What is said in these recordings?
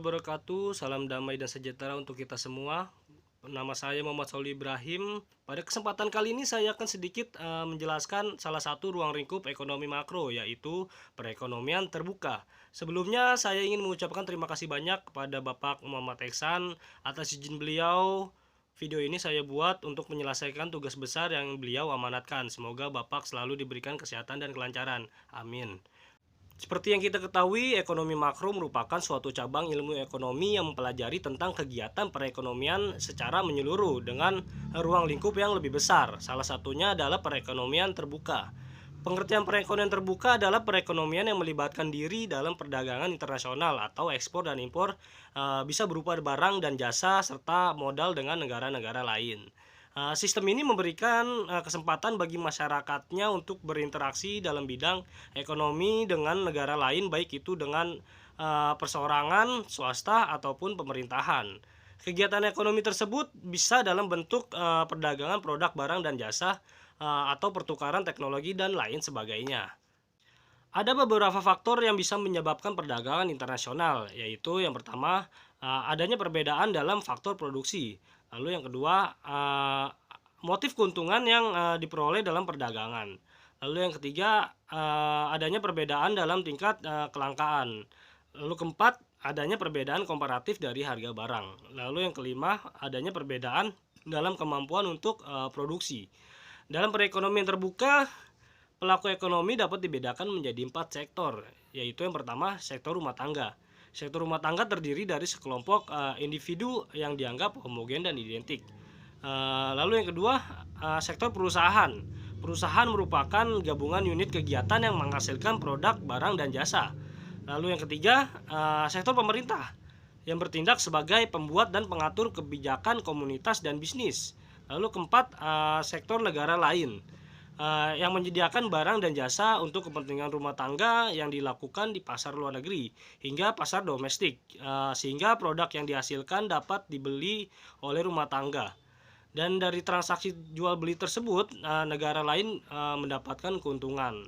wabarakatuh. Salam damai dan sejahtera untuk kita semua. Nama saya Muhammad Soli Ibrahim. Pada kesempatan kali ini saya akan sedikit menjelaskan salah satu ruang lingkup ekonomi makro, yaitu perekonomian terbuka. Sebelumnya saya ingin mengucapkan terima kasih banyak kepada Bapak Muhammad Eksan atas izin beliau. Video ini saya buat untuk menyelesaikan tugas besar yang beliau amanatkan. Semoga Bapak selalu diberikan kesehatan dan kelancaran. Amin. Seperti yang kita ketahui, ekonomi makro merupakan suatu cabang ilmu ekonomi yang mempelajari tentang kegiatan perekonomian secara menyeluruh dengan ruang lingkup yang lebih besar. Salah satunya adalah perekonomian terbuka. Pengertian perekonomian terbuka adalah perekonomian yang melibatkan diri dalam perdagangan internasional atau ekspor dan impor, bisa berupa barang dan jasa serta modal dengan negara-negara lain. Sistem ini memberikan kesempatan bagi masyarakatnya untuk berinteraksi dalam bidang ekonomi dengan negara lain, baik itu dengan perseorangan, swasta, ataupun pemerintahan. Kegiatan ekonomi tersebut bisa dalam bentuk perdagangan produk barang dan jasa, atau pertukaran teknologi dan lain sebagainya. Ada beberapa faktor yang bisa menyebabkan perdagangan internasional, yaitu yang pertama, adanya perbedaan dalam faktor produksi. Lalu yang kedua, motif keuntungan yang diperoleh dalam perdagangan. Lalu yang ketiga, adanya perbedaan dalam tingkat kelangkaan. Lalu keempat, adanya perbedaan komparatif dari harga barang. Lalu yang kelima, adanya perbedaan dalam kemampuan untuk produksi. Dalam perekonomian terbuka, pelaku ekonomi dapat dibedakan menjadi 4 sektor, yaitu yang pertama sektor rumah tangga. Sektor rumah tangga terdiri dari sekelompok individu yang dianggap homogen dan identik. Lalu yang kedua, sektor perusahaan. Perusahaan merupakan gabungan unit kegiatan yang menghasilkan produk, barang, dan jasa. Lalu yang ketiga, sektor pemerintah yang bertindak sebagai pembuat dan pengatur kebijakan komunitas dan bisnis. Lalu keempat, sektor negara lain yang menyediakan barang dan jasa untuk kepentingan rumah tangga yang dilakukan di pasar luar negeri hingga pasar domestik, sehingga produk yang dihasilkan dapat dibeli oleh rumah tangga. Dan dari transaksi jual beli tersebut, negara lain mendapatkan keuntungan.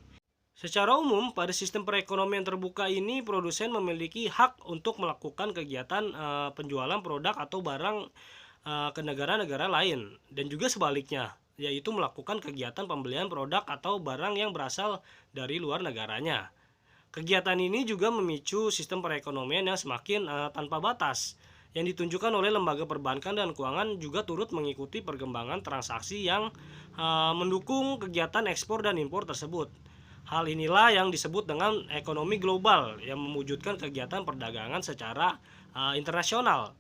Secara umum, pada sistem perekonomian terbuka ini, produsen memiliki hak untuk melakukan kegiatan penjualan produk atau barang ke negara-negara lain, dan juga sebaliknya, yaitu melakukan kegiatan pembelian produk atau barang yang berasal dari luar negaranya. Kegiatan ini juga memicu sistem perekonomian yang semakin tanpa batas, yang ditunjukkan oleh lembaga perbankan dan keuangan juga turut mengikuti perkembangan transaksi yang mendukung kegiatan ekspor dan impor tersebut. Hal inilah yang disebut dengan ekonomi global yang mewujudkan kegiatan perdagangan secara internasional.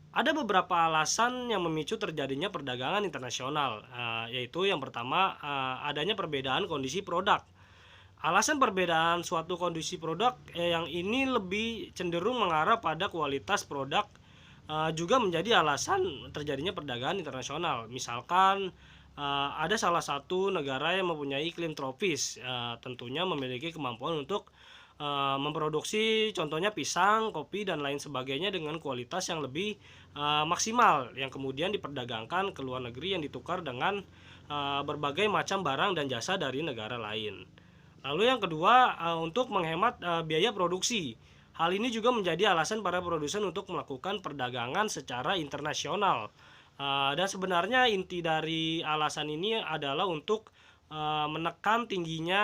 Ada beberapa alasan yang memicu terjadinya perdagangan internasional, yaitu yang pertama, adanya perbedaan kondisi produk. Alasan perbedaan suatu kondisi produk yang ini lebih cenderung mengarah pada kualitas produk, juga menjadi alasan terjadinya perdagangan internasional. Misalkan ada salah satu negara yang mempunyai iklim tropis, tentunya memiliki kemampuan untuk memproduksi contohnya pisang, kopi, dan lain sebagainya dengan kualitas yang lebih maksimal, yang kemudian diperdagangkan ke luar negeri yang ditukar dengan berbagai macam barang dan jasa dari negara lain. Lalu yang kedua, untuk menghemat biaya produksi. Hal ini juga menjadi alasan para produsen untuk melakukan perdagangan secara internasional. Dan sebenarnya inti dari alasan ini adalah untuk menekan tingginya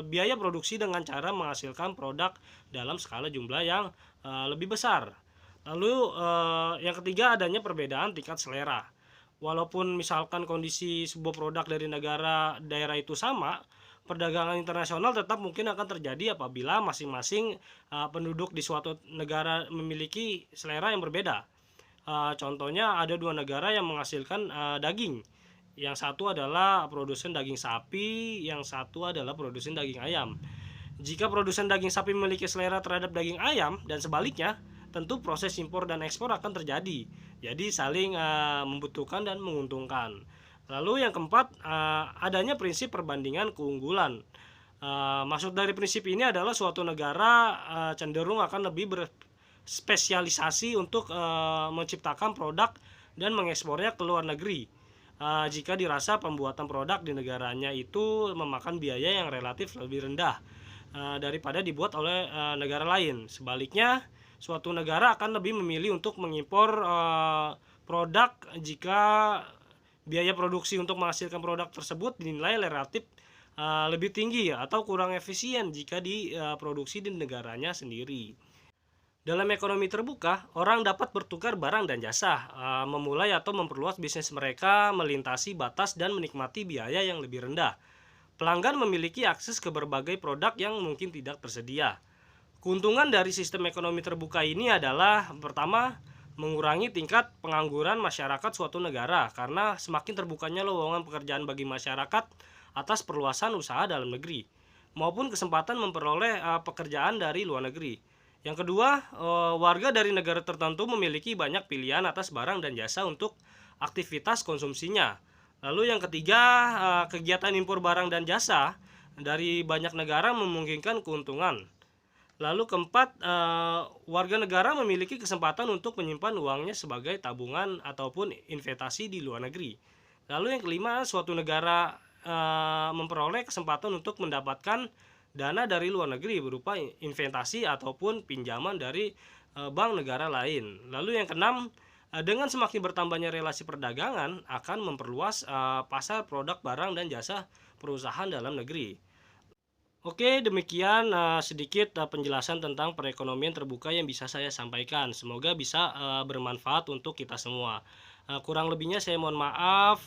biaya produksi dengan cara menghasilkan produk dalam skala jumlah yang lebih besar. Lalu yang ketiga, adanya perbedaan tingkat selera. Walaupun misalkan kondisi sebuah produk dari daerah itu sama, perdagangan internasional tetap mungkin akan terjadi apabila masing-masing penduduk di suatu negara memiliki selera yang berbeda. Contohnya ada dua negara yang menghasilkan daging. Yang satu adalah produsen daging sapi, yang satu adalah produsen daging ayam. Jika produsen daging sapi memiliki selera terhadap daging ayam dan sebaliknya, tentu proses impor dan ekspor akan terjadi. Jadi saling membutuhkan dan menguntungkan. Lalu yang keempat, adanya prinsip perbandingan keunggulan. Maksud dari prinsip ini adalah suatu negara cenderung akan lebih berspesialisasi untuk menciptakan produk dan mengekspornya ke luar negeri, jika dirasa pembuatan produk di negaranya itu memakan biaya yang relatif lebih rendah daripada dibuat oleh negara lain. Sebaliknya, suatu negara akan lebih memilih untuk mengimpor produk jika biaya produksi untuk menghasilkan produk tersebut dinilai relatif lebih tinggi atau kurang efisien jika diproduksi di negaranya sendiri. Dalam ekonomi terbuka, orang dapat bertukar barang dan jasa, memulai atau memperluas bisnis mereka, melintasi batas dan menikmati biaya yang lebih rendah. Pelanggan memiliki akses ke berbagai produk yang mungkin tidak tersedia. Keuntungan dari sistem ekonomi terbuka ini adalah pertama, mengurangi tingkat pengangguran masyarakat suatu negara karena semakin terbukanya lowongan pekerjaan bagi masyarakat atas perluasan usaha dalam negeri maupun kesempatan memperoleh pekerjaan dari luar negeri. Yang kedua, warga dari negara tertentu memiliki banyak pilihan atas barang dan jasa untuk aktivitas konsumsinya. Lalu yang ketiga, kegiatan impor barang dan jasa dari banyak negara memungkinkan keuntungan. Lalu keempat, warga negara memiliki kesempatan untuk menyimpan uangnya sebagai tabungan ataupun investasi di luar negeri. Lalu yang kelima, suatu negara memperoleh kesempatan untuk mendapatkan dana dari luar negeri berupa investasi ataupun pinjaman dari bank negara lain. Lalu yang keenam, dengan semakin bertambahnya relasi perdagangan akan memperluas pasar produk barang dan jasa perusahaan dalam negeri. Oke, demikian sedikit penjelasan tentang perekonomian terbuka yang bisa saya sampaikan. Semoga bisa bermanfaat untuk kita semua. Kurang lebihnya saya mohon maaf.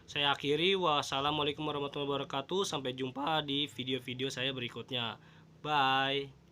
Saya akhiri. Wassalamualaikum warahmatullahi wabarakatuh. Sampai jumpa di video-video saya berikutnya. Bye.